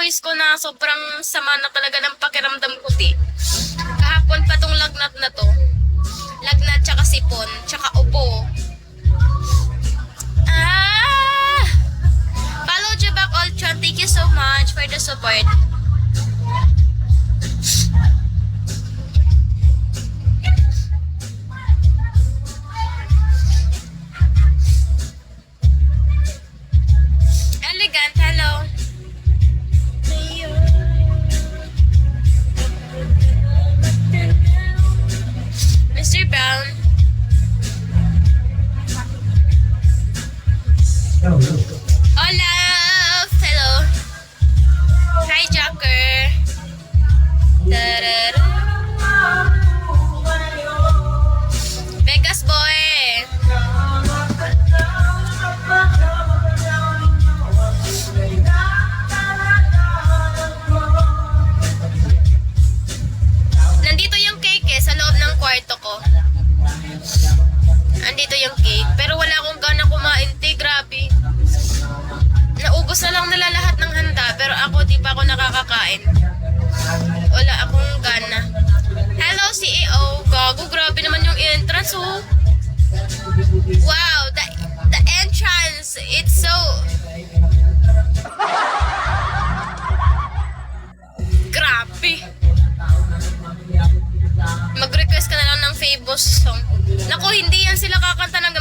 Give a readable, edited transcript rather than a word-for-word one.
voice ko na sobrang sama na talaga ng pakiramdam ko, ti. Kahapon pa tong lagnat na to. Lagnat, tsaka sipon, tsaka upo. Follow Jabak Ultron. Thank you so much for the support. Elegant, hello. Mr. Brown. Hola! Hello! Hi, Joker! Tarara. Vegas boy! Nandito yung cake sa loob ng kwarto ko. Nandito yung cake. Pero wala akong gana kumain, grabe. Naubos na lang nila lahat ng handa, pero ako di pa ako nakakakain. Wala akong gana. Hello, CEO. Gago, grabe naman yung entrance, oh. Wow, the entrance, it's so... Grabe. Mag-request ka na lang ng Fabos song. Naku, hindi yan sila kakanta ng